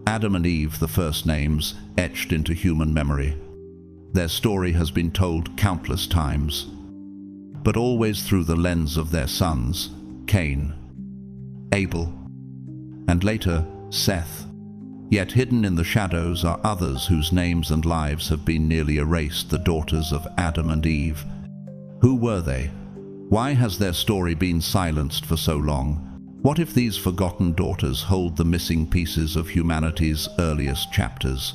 Adam and Eve, the first names, etched into human memory. Their story has been told countless times, but always through the lens of their sons, Cain, Abel, and later Seth. Yet hidden in the shadows are others whose names and lives have been nearly erased, the daughters of Adam and Eve. Who were they? Why has their story been silenced for so long? What if these forgotten daughters hold the missing pieces of humanity's earliest chapters?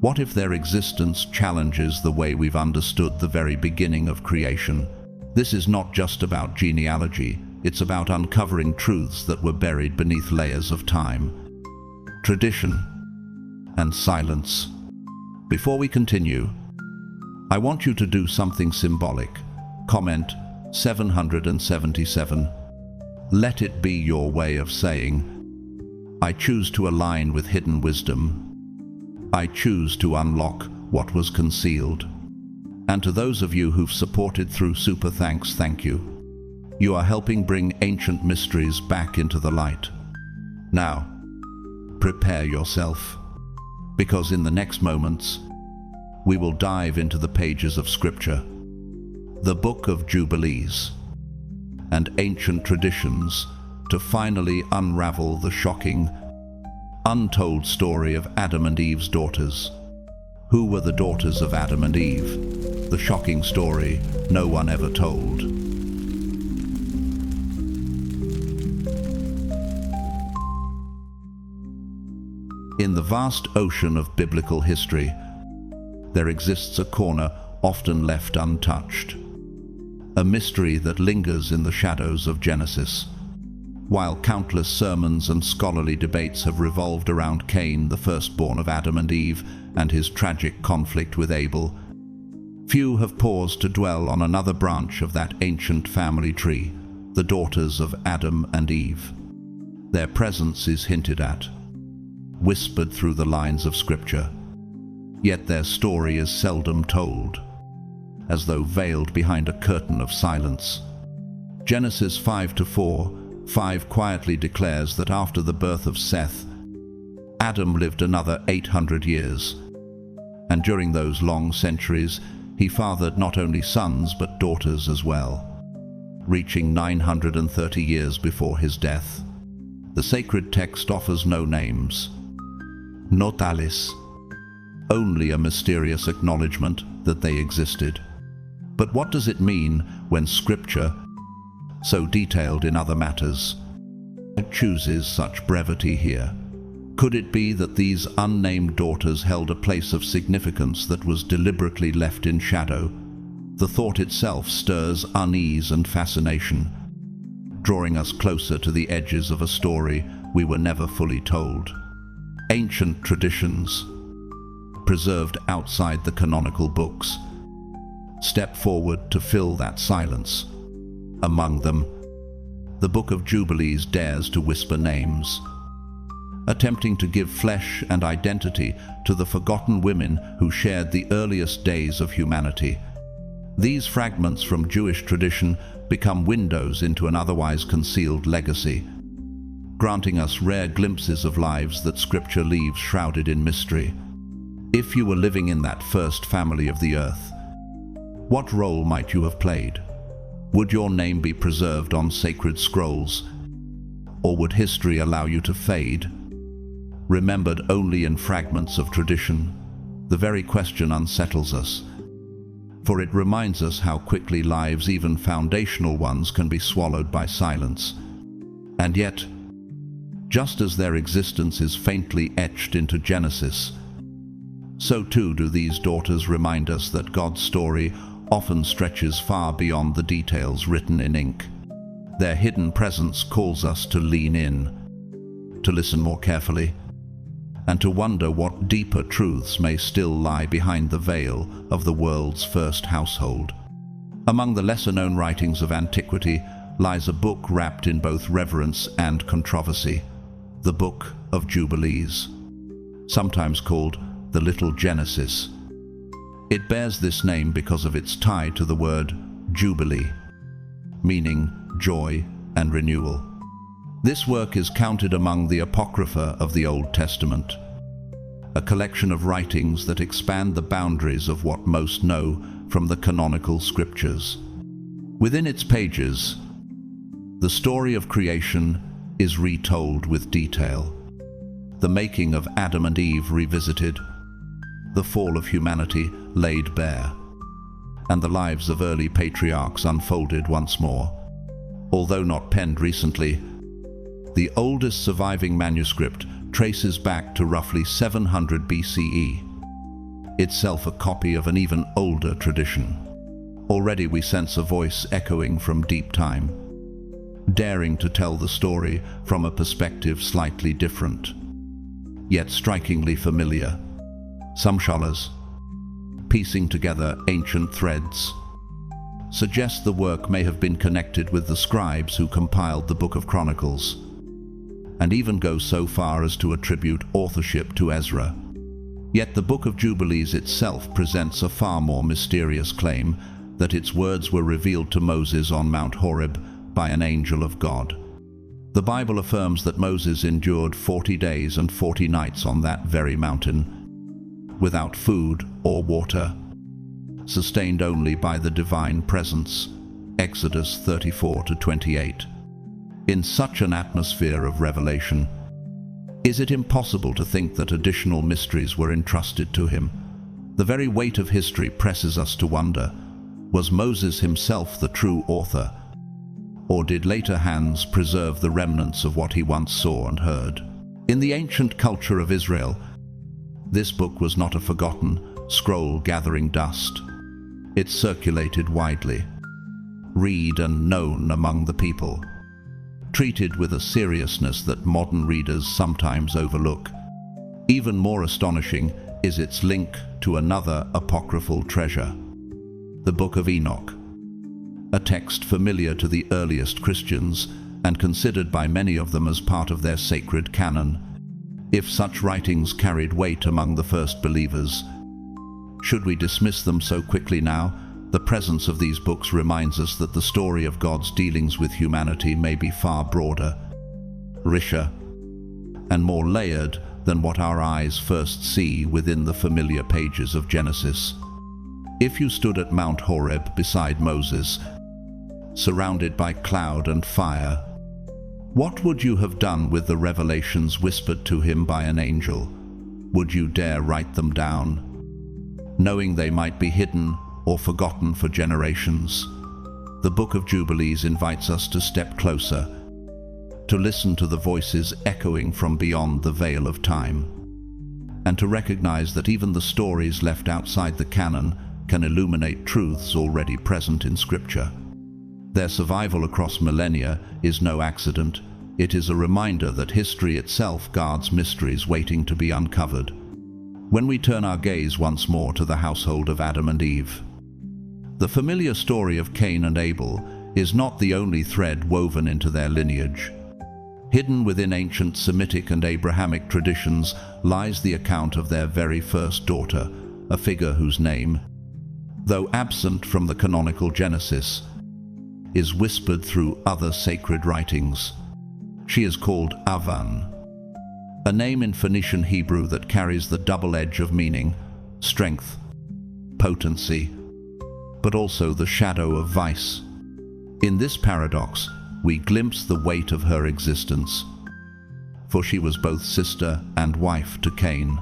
What if their existence challenges the way we've understood the very beginning of creation? This is not just about genealogy, it's about uncovering truths that were buried beneath layers of time, tradition, and silence. Before we continue, I want you to do something symbolic. Comment 777. Let it be your way of saying, I choose to align with hidden wisdom. I choose to unlock what was concealed. And to those of you who've supported through super thanks, thank you. You are helping bring ancient mysteries back into the light. Now, prepare yourself, because in the next moments, we will dive into the pages of Scripture, the Book of Jubilees, and ancient traditions to finally unravel the shocking, untold story of Adam and Eve's daughters. Who were the daughters of Adam and Eve? The shocking story no one ever told. In the vast ocean of biblical history, there exists a corner often left untouched, a mystery that lingers in the shadows of Genesis. While countless sermons and scholarly debates have revolved around Cain, the firstborn of Adam and Eve, and his tragic conflict with Abel, few have paused to dwell on another branch of that ancient family tree, the daughters of Adam and Eve. Their presence is hinted at, whispered through the lines of Scripture, yet their story is seldom told, as though veiled behind a curtain of silence. Genesis 5:4 quietly declares that after the birth of Seth, Adam lived another 800 years, and during those long centuries, he fathered not only sons but daughters as well, reaching 930 years before his death. The sacred text offers no names, no talis, only a mysterious acknowledgement that they existed. But what does it mean when Scripture, so detailed in other matters, chooses such brevity here? Could it be that these unnamed daughters held a place of significance that was deliberately left in shadow? The thought itself stirs unease and fascination, drawing us closer to the edges of a story we were never fully told. Ancient traditions, preserved outside the canonical books, step forward to fill that silence. Among them, the Book of Jubilees dares to whisper names, attempting to give flesh and identity to the forgotten women who shared the earliest days of humanity. These fragments from Jewish tradition become windows into an otherwise concealed legacy, granting us rare glimpses of lives that Scripture leaves shrouded in mystery. If you were living in that first family of the earth, what role might you have played? Would your name be preserved on sacred scrolls, or would history allow you to fade, remembered only in fragments of tradition? The very question unsettles us, for it reminds us how quickly lives, even foundational ones, can be swallowed by silence. And yet, just as their existence is faintly etched into Genesis, so too do these daughters remind us that God's story often stretches far beyond the details written in ink. Their hidden presence calls us to lean in, to listen more carefully, and to wonder what deeper truths may still lie behind the veil of the world's first household. Among the lesser-known writings of antiquity lies a book wrapped in both reverence and controversy, the Book of Jubilees, sometimes called the Little Genesis. It bears this name because of its tie to the word Jubilee, meaning joy and renewal. This work is counted among the Apocrypha of the Old Testament, a collection of writings that expand the boundaries of what most know from the canonical scriptures. Within its pages, the story of creation is retold with detail, the making of Adam and Eve revisited, the fall of humanity laid bare, and the lives of early patriarchs unfolded once more. Although not penned recently, the oldest surviving manuscript traces back to roughly 700 BCE, itself a copy of an even older tradition. Already we sense a voice echoing from deep time, daring to tell the story from a perspective slightly different, yet strikingly familiar. Some scholars, piecing together ancient threads, suggest the work may have been connected with the scribes who compiled the Book of Chronicles, and even go so far as to attribute authorship to Ezra. Yet the Book of Jubilees itself presents a far more mysterious claim that its words were revealed to Moses on Mount Horeb by an angel of God. The Bible affirms that Moses endured 40 days and 40 nights on that very mountain, without food or water, sustained only by the divine presence. Exodus 34-28. In such an atmosphere of revelation, is it impossible to think that additional mysteries were entrusted to him? The very weight of history presses us to wonder, was Moses himself the true author, or did later hands preserve the remnants of what he once saw and heard? In the ancient culture of Israel, this book was not a forgotten scroll gathering dust. It circulated widely, read and known among the people, treated with a seriousness that modern readers sometimes overlook. Even more astonishing is its link to another apocryphal treasure, the Book of Enoch, a text familiar to the earliest Christians and considered by many of them as part of their sacred canon. If such writings carried weight among the first believers, should we dismiss them so quickly now? The presence of these books reminds us that the story of God's dealings with humanity may be far broader, richer, and more layered than what our eyes first see within the familiar pages of Genesis. If you stood at Mount Horeb beside Moses, surrounded by cloud and fire, what would you have done with the revelations whispered to him by an angel? Would you dare write them down, knowing they might be hidden or forgotten for generations? The Book of Jubilees invites us to step closer, to listen to the voices echoing from beyond the veil of time, and to recognize that even the stories left outside the canon can illuminate truths already present in Scripture. Their survival across millennia is no accident. It is a reminder that history itself guards mysteries waiting to be uncovered. When we turn our gaze once more to the household of Adam and Eve, the familiar story of Cain and Abel is not the only thread woven into their lineage. Hidden within ancient Semitic and Abrahamic traditions lies the account of their very first daughter, a figure whose name, though absent from the canonical Genesis, is whispered through other sacred writings. She is called Awan, a name in Phoenician Hebrew that carries the double edge of meaning, strength, potency, but also the shadow of vice. In this paradox, we glimpse the weight of her existence, for she was both sister and wife to Cain,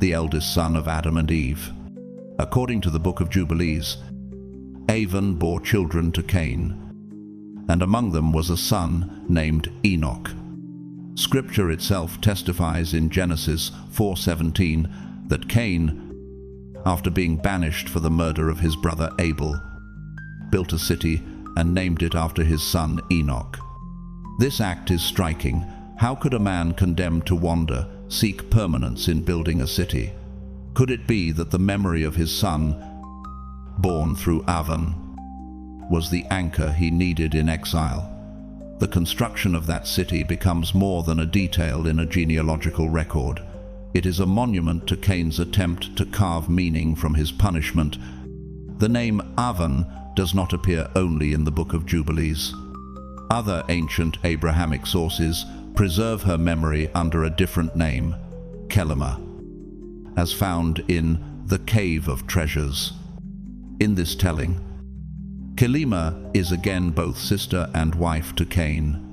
the eldest son of Adam and Eve. According to the Book of Jubilees, Awan bore children to Cain, and among them was a son named Enoch. Scripture itself testifies in Genesis 4:17 that Cain, after being banished for the murder of his brother Abel, built a city and named it after his son Enoch. This act is striking. How could a man condemned to wander seek permanence in building a city? Could it be that the memory of his son, born through Awan, was the anchor he needed in exile? The construction of that city becomes more than a detail in a genealogical record. It is a monument to Cain's attempt to carve meaning from his punishment. The name Awan does not appear only in the Book of Jubilees. Other ancient Abrahamic sources preserve her memory under a different name, Kelima, as found in the Cave of Treasures. In this telling, Kelima is again both sister and wife to Cain,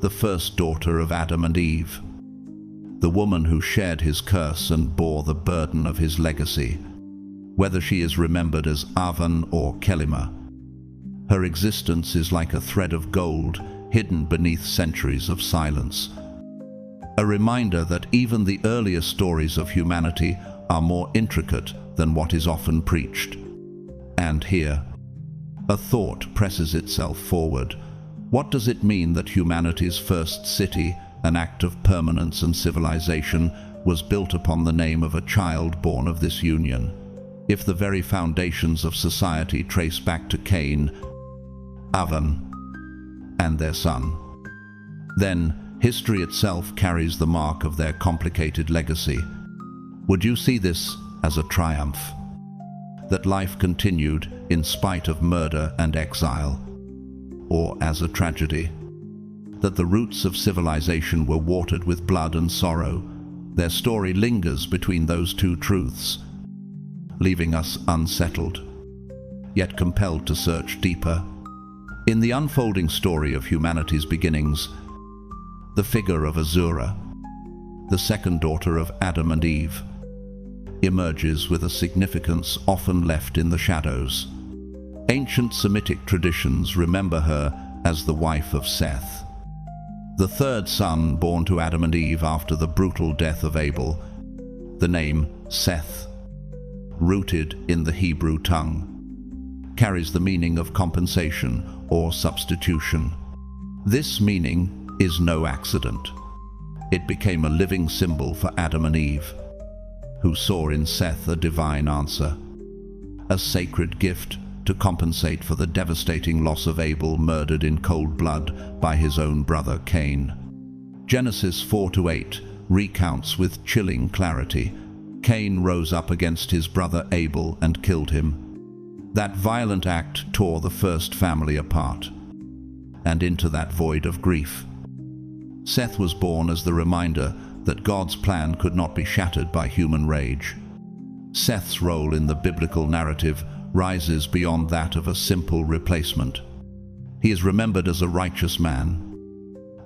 the first daughter of Adam and Eve, the woman who shared his curse and bore the burden of his legacy. Whether she is remembered as Awan or Kelima, her existence is like a thread of gold hidden beneath centuries of silence. A reminder that even the earliest stories of humanity are more intricate than what is often preached. And here, a thought presses itself forward. What does it mean that humanity's first city, an act of permanence and civilization, was built upon the name of a child born of this union? If the very foundations of society trace back to Cain, Awan, and their son, then history itself carries the mark of their complicated legacy. Would you see this as a triumph? That life continued in spite of murder and exile? Or as a tragedy? That the roots of civilization were watered with blood and sorrow? Their story lingers between those two truths, leaving us unsettled, yet compelled to search deeper. In the unfolding story of humanity's beginnings, the figure of Azura, the second daughter of Adam and Eve, emerges with a significance often left in the shadows. Ancient Semitic traditions remember her as the wife of Seth, the third son born to Adam and Eve after the brutal death of Abel. The name Seth, rooted in the Hebrew tongue, carries the meaning of compensation or substitution. This meaning is no accident. It became a living symbol for Adam and Eve, who saw in Seth a divine answer, a sacred gift to compensate for the devastating loss of Abel, murdered in cold blood by his own brother Cain. Genesis 4-8 recounts with chilling clarity: Cain rose up against his brother Abel and killed him. That violent act tore the first family apart, and into that void of grief, Seth was born as the reminder that God's plan could not be shattered by human rage. Seth's role in the biblical narrative rises beyond that of a simple replacement. He is remembered as a righteous man,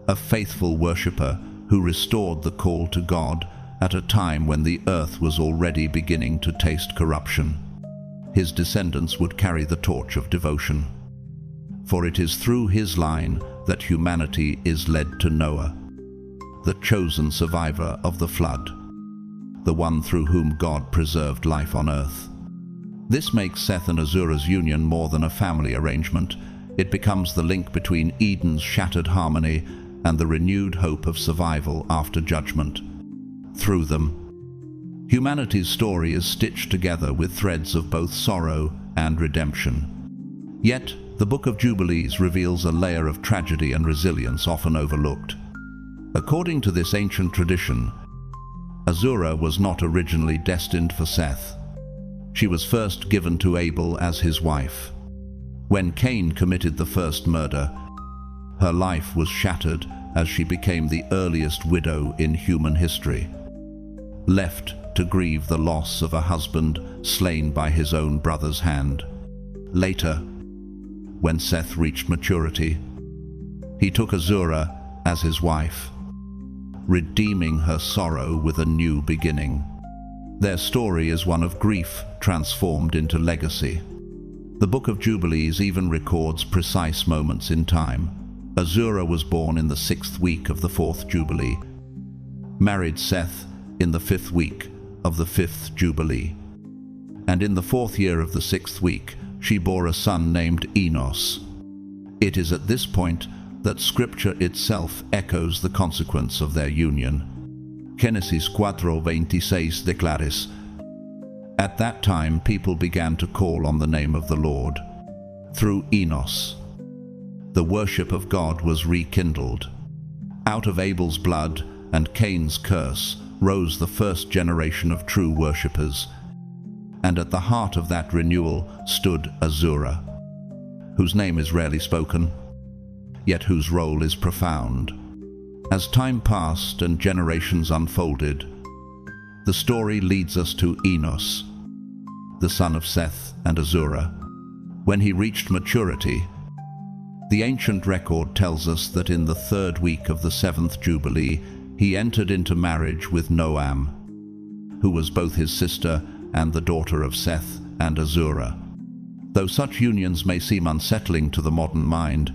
a faithful worshipper who restored the call to God at a time when the earth was already beginning to taste corruption. His descendants would carry the torch of devotion, for it is through his line that humanity is led to Noah, the chosen survivor of the flood, the one through whom God preserved life on earth. This makes Seth and Azura's union more than a family arrangement. It becomes the link between Eden's shattered harmony and the renewed hope of survival after judgment. Through them, humanity's story is stitched together with threads of both sorrow and redemption. Yet, the Book of Jubilees reveals a layer of tragedy and resilience often overlooked. According to this ancient tradition, Azura was not originally destined for Seth. She was first given to Abel as his wife. When Cain committed the first murder, her life was shattered as she became the earliest widow in human history, left to grieve the loss of a husband slain by his own brother's hand. Later, when Seth reached maturity, he took Azura as his wife, redeeming her sorrow with a new beginning. Their story is one of grief transformed into legacy. The Book of Jubilees even records precise moments in time. Azura was born in the 6th week of the 4th Jubilee, married Seth in the 5th week of the 5th Jubilee, and in the 4th year of the 6th week she bore a son named Enos. It is at this point that Scripture itself echoes the consequence of their union. Genesis 4:26 declares, "At that time people began to call on the name of the Lord. Through Enos, the worship of God was rekindled. Out of Abel's blood and Cain's curse rose the first generation of true worshippers, and at the heart of that renewal stood Azura, whose name is rarely spoken, yet whose role is profound. As time passed and generations unfolded, the story leads us to Enos, the son of Seth and Azura. When he reached maturity, the ancient record tells us that in the 3rd week of the 7th Jubilee, he entered into marriage with Noam, who was both his sister and the daughter of Seth and Azura. Though such unions may seem unsettling to the modern mind,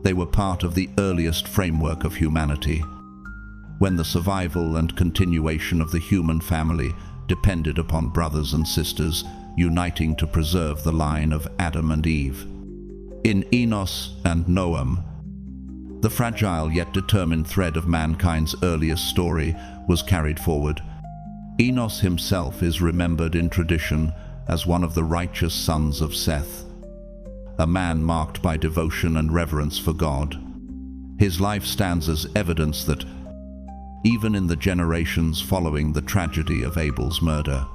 they were part of the earliest framework of humanity, when the survival and continuation of the human family depended upon brothers and sisters uniting to preserve the line of Adam and Eve. In Enos and Noam, the fragile yet determined thread of mankind's earliest story was carried forward. Enos himself is remembered in tradition as one of the righteous sons of Seth, a man marked by devotion and reverence for God. His life stands as evidence that, even in the generations following the tragedy of Abel's murder,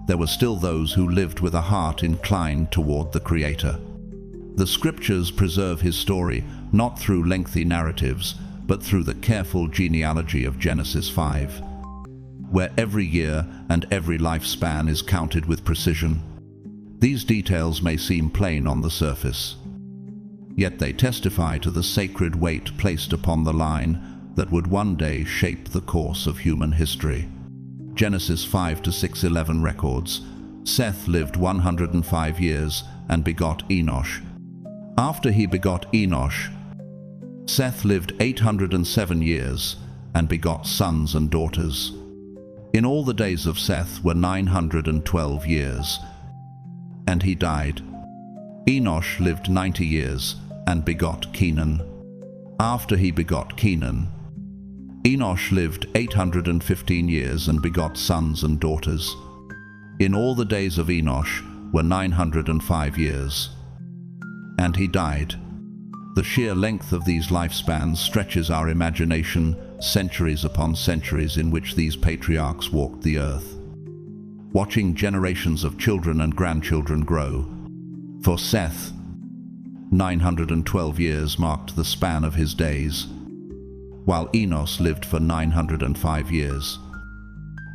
there were still those who lived with a heart inclined toward the Creator. The Scriptures preserve his story not through lengthy narratives, but through the careful genealogy of Genesis 5, where every year and every lifespan is counted with precision. These details may seem plain on the surface, yet they testify to the sacred weight placed upon the line that would one day shape the course of human history. Genesis 5-6:11 records, Seth lived 105 years and begot Enosh. After he begot Enosh, Seth lived 807 years and begot sons and daughters. In all the days of Seth were 912 years, and he died. Enosh lived 90 years and begot Kenan. After he begot Kenan, Enosh lived 815 years and begot sons and daughters. In all the days of Enosh were 905 years, and he died. The sheer length of these lifespans stretches our imagination, centuries upon centuries in which these patriarchs walked the earth, watching generations of children and grandchildren grow. For Seth, 912 years marked the span of his days, while Enos lived for 905 years.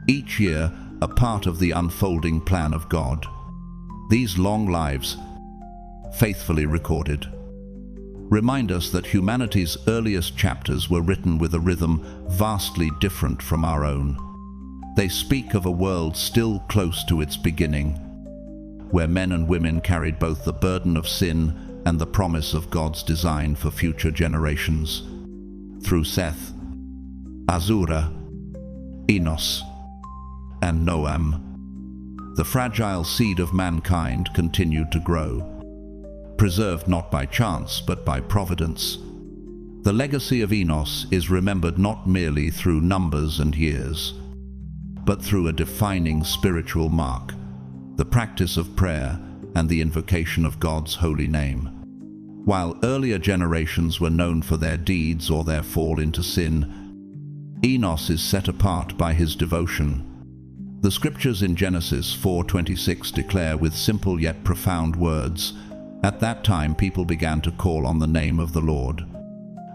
Each year, a part of the unfolding plan of God. These long lives, faithfully recorded, remind us that humanity's earliest chapters were written with a rhythm vastly different from our own. They speak of a world still close to its beginning, where men and women carried both the burden of sin and the promise of God's design for future generations. Through Seth, Azura, Enos, and Noam, the fragile seed of mankind continued to grow, preserved not by chance but by providence. The legacy of Enos is remembered not merely through numbers and years, but through a defining spiritual mark, the practice of prayer and the invocation of God's holy name. While earlier generations were known for their deeds or their fall into sin, Enos is set apart by his devotion. The scriptures in Genesis 4:26 declare with simple yet profound words, "At that time people began to call on the name of the Lord."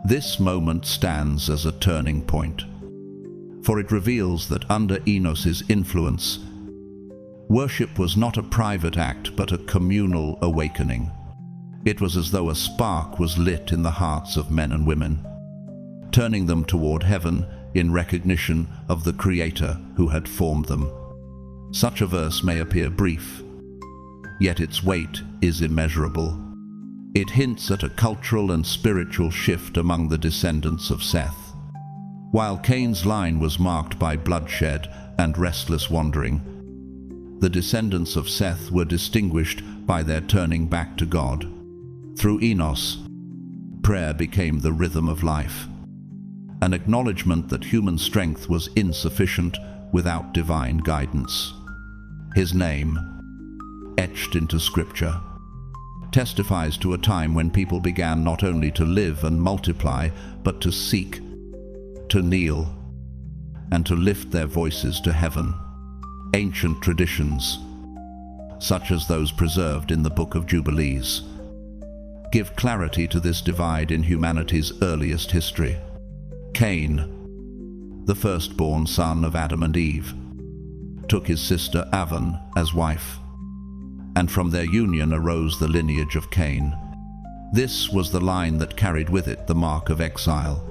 This moment stands as a turning point, for it reveals that under Enos's influence, worship was not a private act but a communal awakening. It was as though a spark was lit in the hearts of men and women, turning them toward heaven in recognition of the Creator who had formed them. Such a verse may appear brief, yet its weight is immeasurable. It hints at a cultural and spiritual shift among the descendants of Seth. While Cain's line was marked by bloodshed and restless wandering, the descendants of Seth were distinguished by their turning back to God. Through Enos, prayer became the rhythm of life, an acknowledgement that human strength was insufficient without divine guidance. His name, etched into Scripture, testifies to a time when people began not only to live and multiply, but to seek, to kneel, and to lift their voices to heaven. Ancient traditions, such as those preserved in the Book of Jubilees, give clarity to this divide in humanity's earliest history. Cain, the firstborn son of Adam and Eve, took his sister Awan as wife, and from their union arose the lineage of Cain. This was the line that carried with it the mark of exile,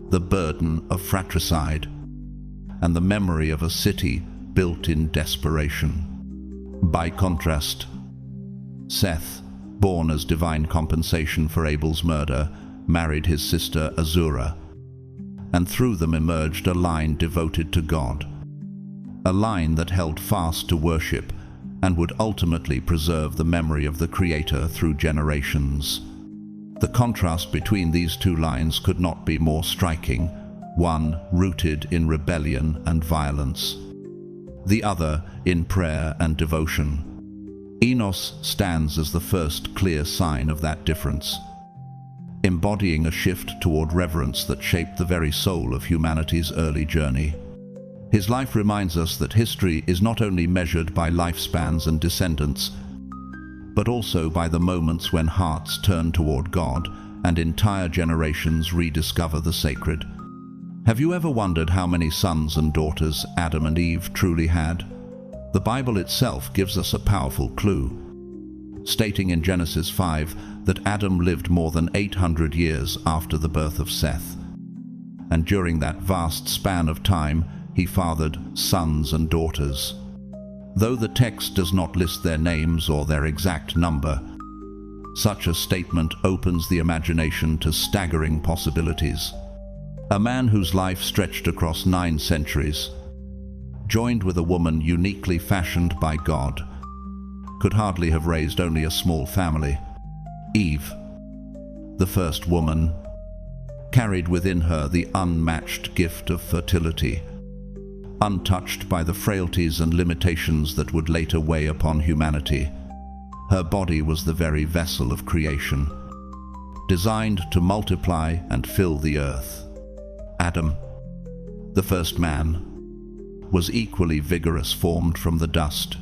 the burden of fratricide, and the memory of a city built in desperation. By contrast, Seth, born as divine compensation for Abel's murder, married his sister Azura, and through them emerged a line devoted to God, a line that held fast to worship and would ultimately preserve the memory of the Creator through generations. The contrast between these two lines could not be more striking, one rooted in rebellion and violence, the other in prayer and devotion. Enos stands as the first clear sign of that difference, embodying a shift toward reverence that shaped the very soul of humanity's early journey. His life reminds us that history is not only measured by lifespans and descendants, but also by the moments when hearts turn toward God and entire generations rediscover the sacred. Have you ever wondered how many sons and daughters Adam and Eve truly had? The Bible itself gives us a powerful clue, stating in Genesis 5 that Adam lived more than 800 years after the birth of Seth, and during that vast span of time, he fathered sons and daughters. Though the text does not list their names or their exact number, such a statement opens the imagination to staggering possibilities. A man whose life stretched across 9 centuries, joined with a woman uniquely fashioned by God, could hardly have raised only a small family. Eve, the first woman, carried within her the unmatched gift of fertility, untouched by the frailties and limitations that would later weigh upon humanity. Her body was the very vessel of creation, designed to multiply and fill the earth. Adam, the first man, was equally vigorous, formed from the dust,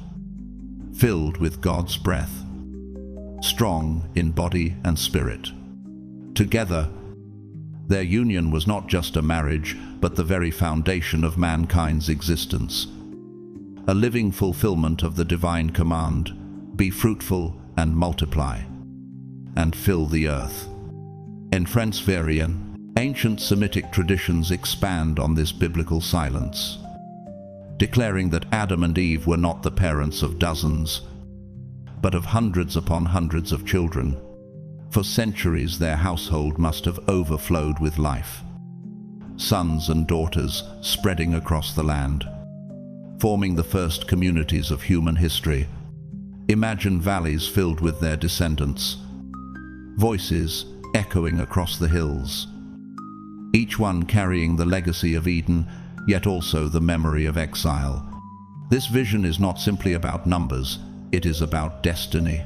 filled with God's breath, strong in body and spirit. Together, their union was not just a marriage, but the very foundation of mankind's existence, a living fulfillment of the divine command, "Be fruitful and multiply, and fill the earth." In French-Varian, ancient Semitic traditions expand on this biblical silence, declaring that Adam and Eve were not the parents of dozens, but of hundreds upon hundreds of children. For centuries their household must have overflowed with life, sons and daughters spreading across the land, forming the first communities of human history. Imagine valleys filled with their descendants, voices echoing across the hills, each one carrying the legacy of Eden, yet also the memory of exile. This vision is not simply about numbers, it is about destiny.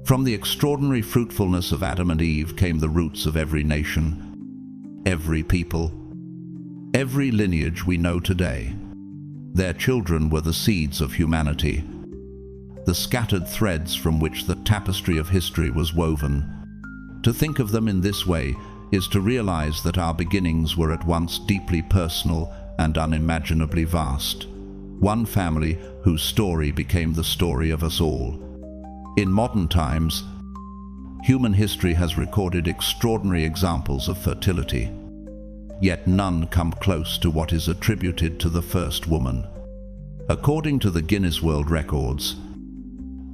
From the extraordinary fruitfulness of Adam and Eve came the roots of every nation, every people, every lineage we know today. Their children were the seeds of humanity, the scattered threads from which the tapestry of history was woven. To think of them in this way is to realize that our beginnings were at once deeply personal and unimaginably vast. One family whose story became the story of us all. In modern times, human history has recorded extraordinary examples of fertility, yet none come close to what is attributed to the first woman. According to the Guinness World Records,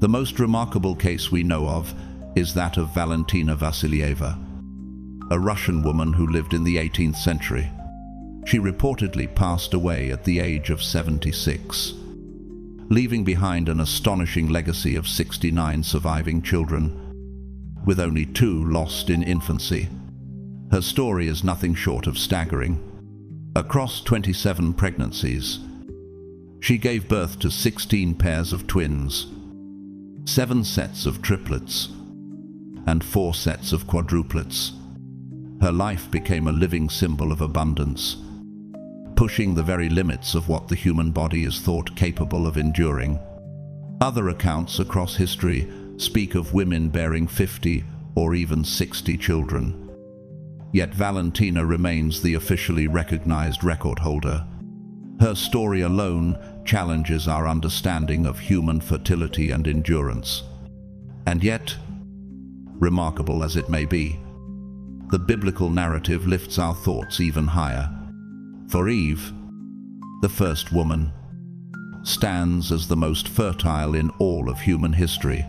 the most remarkable case we know of is that of Valentina Vassilieva, a Russian woman who lived in the 18th century. She reportedly passed away at the age of 76, leaving behind an astonishing legacy of 69 surviving children, with only 2 lost in infancy. Her story is nothing short of staggering. Across 27 pregnancies, she gave birth to 16 pairs of twins, 7 sets of triplets, and 4 sets of quadruplets. Her life became a living symbol of abundance, pushing the very limits of what the human body is thought capable of enduring. Other accounts across history speak of women bearing 50 or even 60 children. Yet Valentina remains the officially recognized record holder. Her story alone challenges our understanding of human fertility and endurance. And yet, remarkable as it may be, the biblical narrative lifts our thoughts even higher. For Eve, the first woman, stands as the most fertile in all of human history,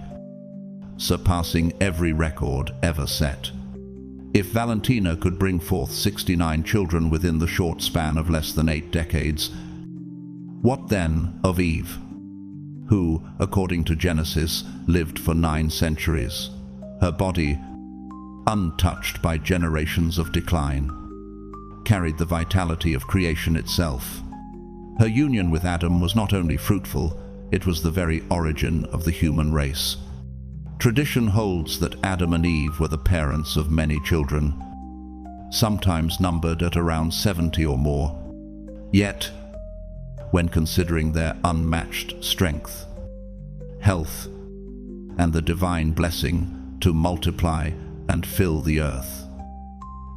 surpassing every record ever set. If Valentina could bring forth 69 children within the short span of less than 8 decades, what then of Eve, who, according to Genesis, lived for 9 centuries, her body, untouched by generations of decline, carried the vitality of creation itself. Her union with Adam was not only fruitful, it was the very origin of the human race. Tradition holds that Adam and Eve were the parents of many children, sometimes numbered at around 70 or more. Yet, when considering their unmatched strength, health, and the divine blessing to multiply and fill the earth,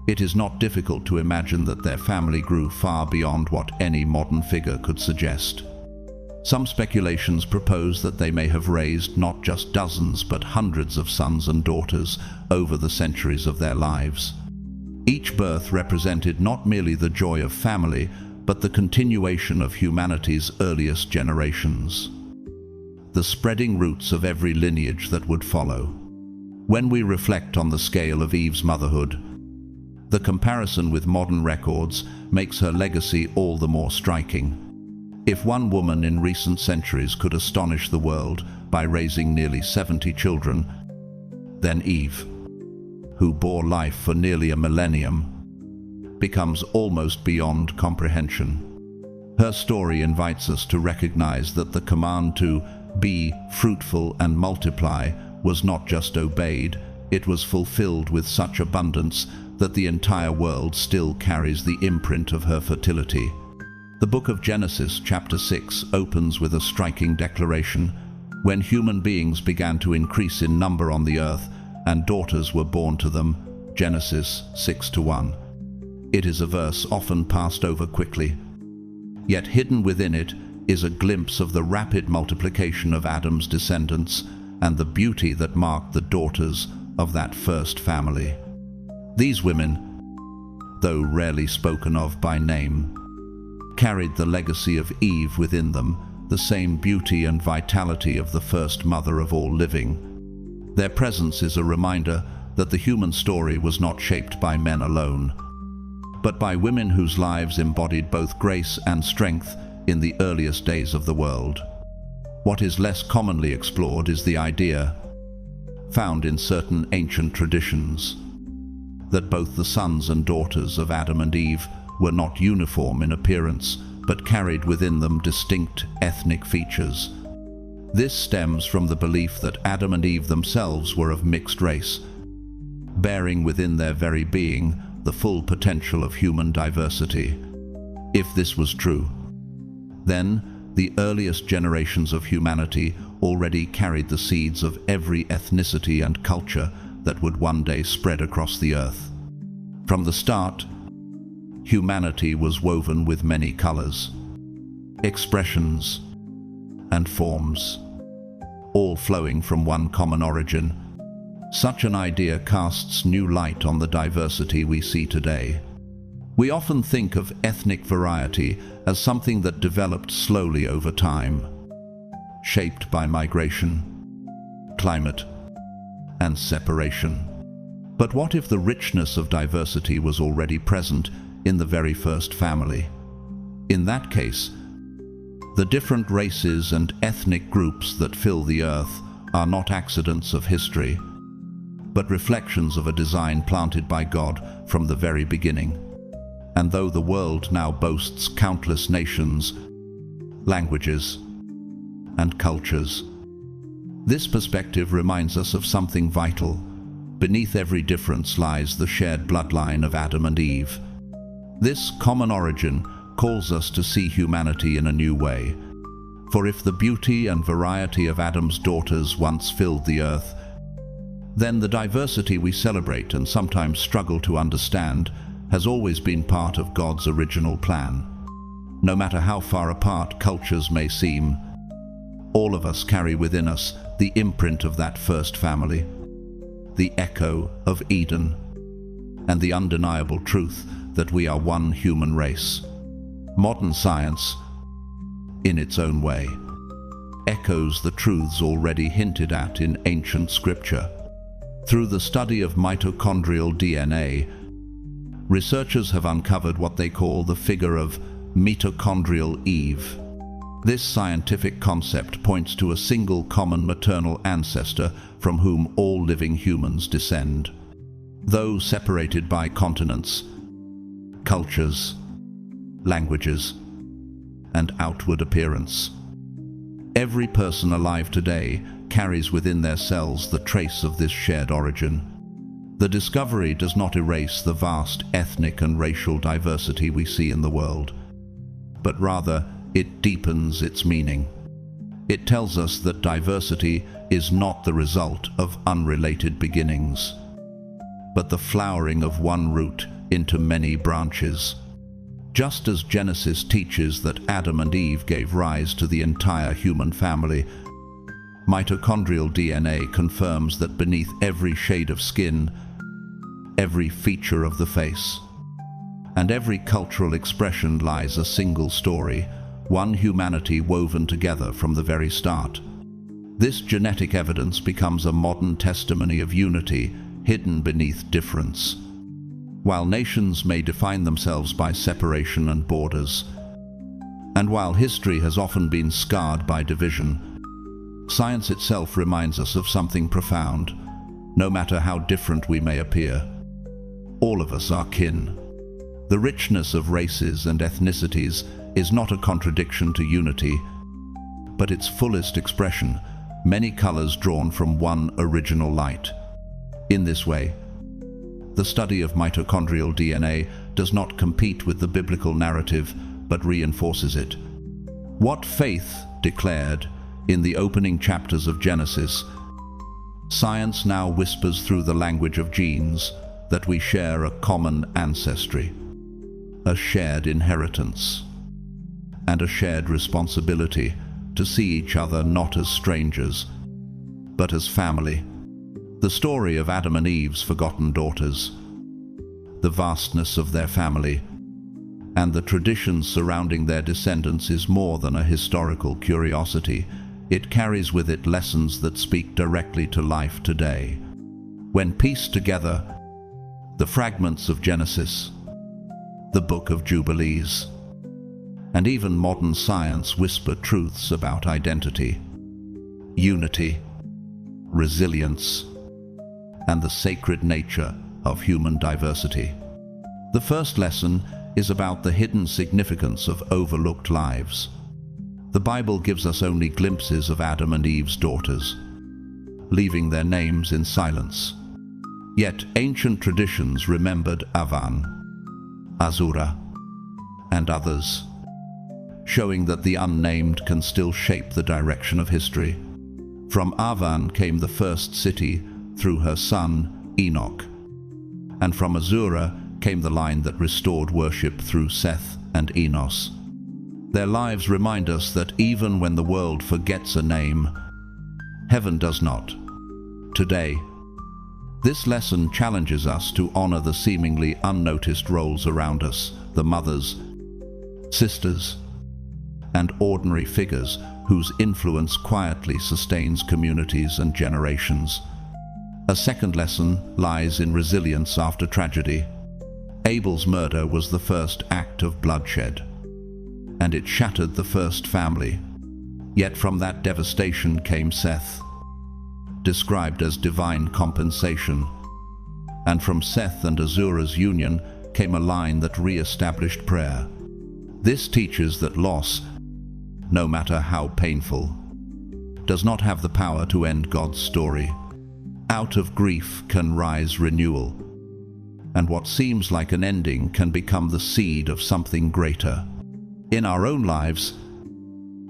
it is not difficult to imagine that their family grew far beyond what any modern figure could suggest. Some speculations propose that they may have raised not just dozens but hundreds of sons and daughters over the centuries of their lives. Each birth represented not merely the joy of family, but the continuation of humanity's earliest generations, the spreading roots of every lineage that would follow. When we reflect on the scale of Eve's motherhood, the comparison with modern records makes her legacy all the more striking. If one woman in recent centuries could astonish the world by raising nearly 70 children, then Eve, who bore life for nearly a millennium, becomes almost beyond comprehension. Her story invites us to recognize that the command to be fruitful and multiply was not just obeyed, it was fulfilled with such abundance that the entire world still carries the imprint of her fertility. The book of Genesis, chapter 6, opens with a striking declaration. When human beings began to increase in number on the earth, and daughters were born to them, Genesis 6:1. It is a verse often passed over quickly, yet hidden within it is a glimpse of the rapid multiplication of Adam's descendants and the beauty that marked the daughters of that first family. These women, though rarely spoken of by name, carried the legacy of Eve within them, the same beauty and vitality of the first mother of all living. Their presence is a reminder that the human story was not shaped by men alone, but by women whose lives embodied both grace and strength in the earliest days of the world. What is less commonly explored is the idea, found in certain ancient traditions, that both the sons and daughters of Adam and Eve were not uniform in appearance, but carried within them distinct ethnic features. This stems from the belief that Adam and Eve themselves were of mixed race, bearing within their very being the full potential of human diversity. If this was true, then the earliest generations of humanity already carried the seeds of every ethnicity and culture that would one day spread across the earth. From the start, humanity was woven with many colors, expressions, and forms, all flowing from one common origin. Such an idea casts new light on the diversity we see today. We often think of ethnic variety as something that developed slowly over time, shaped by migration, climate, and separation. But what if the richness of diversity was already present in the very first family? In that case, the different races and ethnic groups that fill the earth are not accidents of history, but reflections of a design planted by God from the very beginning. And though the world now boasts countless nations, languages, and cultures, this perspective reminds us of something vital. Beneath every difference lies the shared bloodline of Adam and Eve. This common origin calls us to see humanity in a new way. For if the beauty and variety of Adam's daughters once filled the earth, then the diversity we celebrate and sometimes struggle to understand has always been part of God's original plan. No matter how far apart cultures may seem, all of us carry within us the imprint of that first family, the echo of Eden, and the undeniable truth that we are one human race. Modern science, in its own way, echoes the truths already hinted at in ancient scripture. Through the study of mitochondrial DNA, researchers have uncovered what they call the figure of mitochondrial Eve. This scientific concept points to a single common maternal ancestor from whom all living humans descend. Though separated by continents, cultures, languages, and outward appearance, every person alive today carries within their cells the trace of this shared origin. The discovery does not erase the vast ethnic and racial diversity we see in the world, but rather it deepens its meaning. It tells us that diversity is not the result of unrelated beginnings, but the flowering of one root into many branches. Just as Genesis teaches that Adam and Eve gave rise to the entire human family, mitochondrial DNA confirms that beneath every shade of skin, every feature of the face, and every cultural expression lies a single story, one humanity woven together from the very start. This genetic evidence becomes a modern testimony of unity hidden beneath difference. While nations may define themselves by separation and borders, and while history has often been scarred by division, science itself reminds us of something profound. No matter how different we may appear, all of us are kin. The richness of races and ethnicities is not a contradiction to unity, but its fullest expression, many colors drawn from one original light. In this way, the study of mitochondrial DNA does not compete with the biblical narrative, but reinforces it. What faith declared in the opening chapters of Genesis, science now whispers through the language of genes that we share a common ancestry, a shared inheritance, and a shared responsibility to see each other not as strangers, but as family. The story of Adam and Eve's forgotten daughters, the vastness of their family, and the traditions surrounding their descendants is more than a historical curiosity. It carries with it lessons that speak directly to life today. When pieced together, the fragments of Genesis, the Book of Jubilees, and even modern science whisper truths about identity, unity, resilience, and the sacred nature of human diversity. The first lesson is about the hidden significance of overlooked lives. The Bible gives us only glimpses of Adam and Eve's daughters, leaving their names in silence. Yet ancient traditions remembered Awan, Azura, and others, showing that the unnamed can still shape the direction of history. From Awan came the first city through her son, Enoch, and from Azura came the line that restored worship through Seth and Enos. Their lives remind us that even when the world forgets a name, heaven does not. Today, this lesson challenges us to honor the seemingly unnoticed roles around us, the mothers, sisters, and ordinary figures whose influence quietly sustains communities and generations. A second lesson lies in resilience after tragedy. Abel's murder was the first act of bloodshed, and it shattered the first family. Yet from that devastation came Seth, described as divine compensation, and from Seth and Azura's union came a line that re-established prayer. This teaches that loss, no matter how painful, does not have the power to end God's story. Out of grief can rise renewal, and what seems like an ending can become the seed of something greater. In our own lives,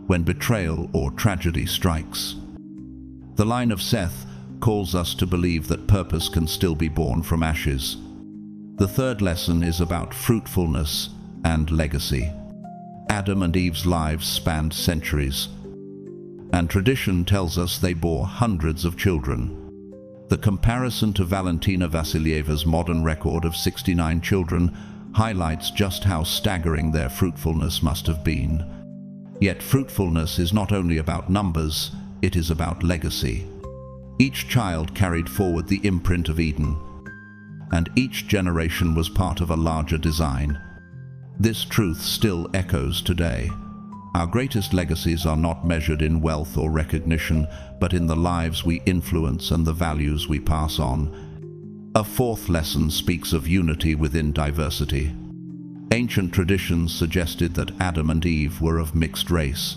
when betrayal or tragedy strikes, the line of Seth calls us to believe that purpose can still be born from ashes. The third lesson is about fruitfulness and legacy. Adam and Eve's lives spanned centuries, and tradition tells us they bore hundreds of children. The comparison to Valentina Vasilyeva's modern record of 69 children highlights just how staggering their fruitfulness must have been. Yet fruitfulness is not only about numbers, it is about legacy. Each child carried forward the imprint of Eden, and each generation was part of a larger design. This truth still echoes today. Our greatest legacies are not measured in wealth or recognition, but in the lives we influence and the values we pass on. A fourth lesson speaks of unity within diversity. Ancient traditions suggested that Adam and Eve were of mixed race,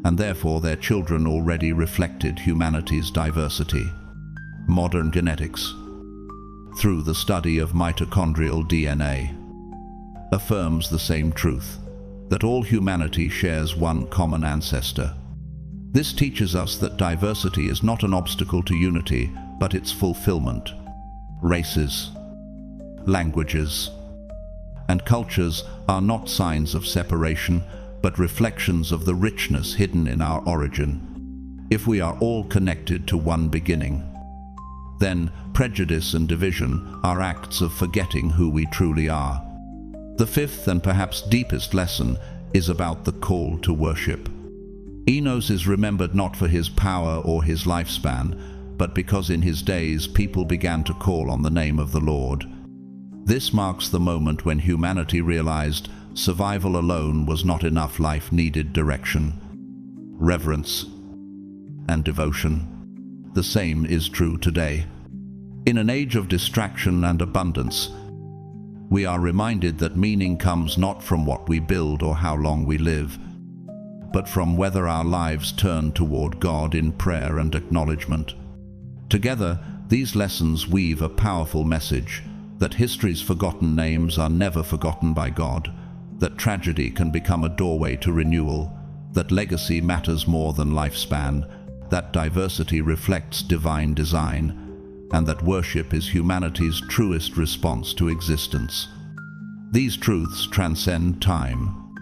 and therefore their children already reflected humanity's diversity. Modern genetics, through the study of mitochondrial DNA, affirms the same truth, that all humanity shares one common ancestor. This teaches us that diversity is not an obstacle to unity, but its fulfillment. Races, languages, and cultures are not signs of separation, but reflections of the richness hidden in our origin. If we are all connected to one beginning, then prejudice and division are acts of forgetting who we truly are. The fifth and perhaps deepest lesson is about the call to worship. Enos is remembered not for his power or his lifespan, but because in his days people began to call on the name of the Lord. This marks the moment when humanity realized survival alone was not enough. Life needed direction, reverence, and devotion. The same is true today. In an age of distraction and abundance, we are reminded that meaning comes not from what we build or how long we live, but from whether our lives turn toward God in prayer and acknowledgement. Together, these lessons weave a powerful message that history's forgotten names are never forgotten by God, that tragedy can become a doorway to renewal, that legacy matters more than lifespan, that diversity reflects divine design, and that worship is humanity's truest response to existence. These truths transcend time,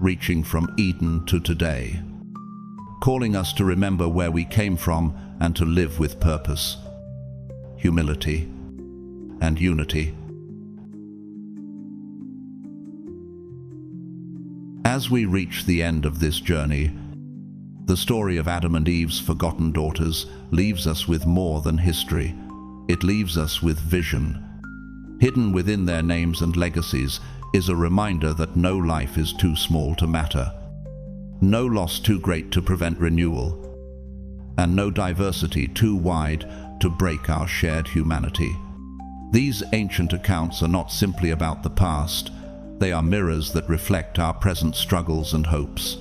reaching from Eden to today, calling us to remember where we came from and to live with purpose, humility, and unity. As we reach the end of this journey, the story of Adam and Eve's forgotten daughters leaves us with more than history. It leaves us with vision. Hidden within their names and legacies is a reminder that no life is too small to matter, no loss too great to prevent renewal, and no diversity too wide to break our shared humanity. These ancient accounts are not simply about the past, they are mirrors that reflect our present struggles and hopes.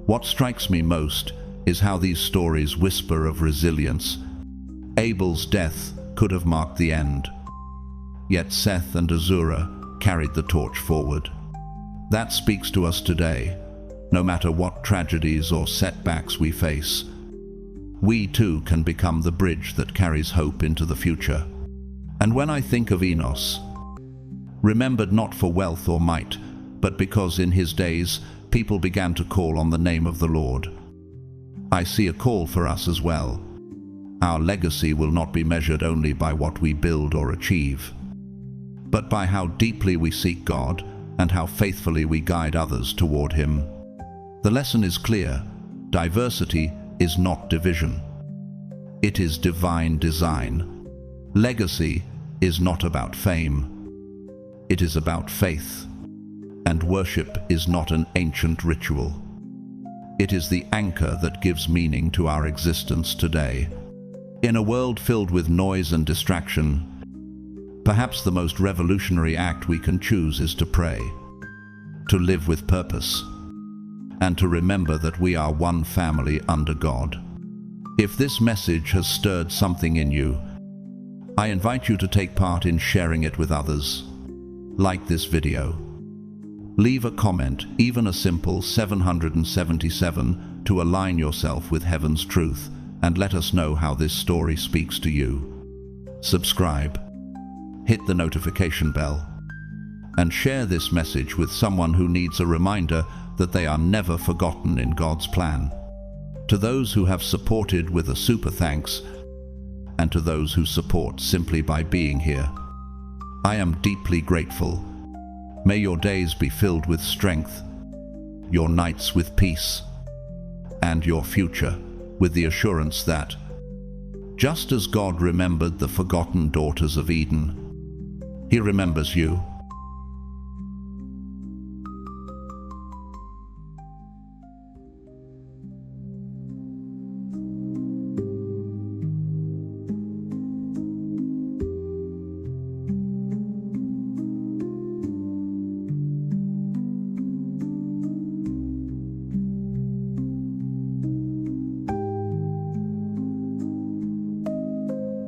What strikes me most is how these stories whisper of resilience. Abel's death could have marked the end, yet Seth and Azura carried the torch forward. That speaks to us today. No matter what tragedies or setbacks we face, we too can become the bridge that carries hope into the future. And when I think of Enos, remembered not for wealth or might, but because in his days people began to call on the name of the Lord, I see a call for us as well. Our legacy will not be measured only by what we build or achieve, but by how deeply we seek God and how faithfully we guide others toward Him. The lesson is clear. Diversity is not division. It is divine design. Legacy is not about fame. It is about faith. And worship is not an ancient ritual. It is the anchor that gives meaning to our existence today. In a world filled with noise and distraction, perhaps the most revolutionary act we can choose is to pray, to live with purpose, and to remember that we are one family under God. If this message has stirred something in you, I invite you to take part in sharing it with others. Like this video. Leave a comment, even a simple 777, to align yourself with heaven's truth, and let us know how this story speaks to you. Subscribe, hit the notification bell, and share this message with someone who needs a reminder that they are never forgotten in God's plan. To those who have supported with a super thanks, and to those who support simply by being here, I am deeply grateful. May your days be filled with strength, your nights with peace, and your future with the assurance that, just as God remembered the forgotten daughters of Eden, He remembers you.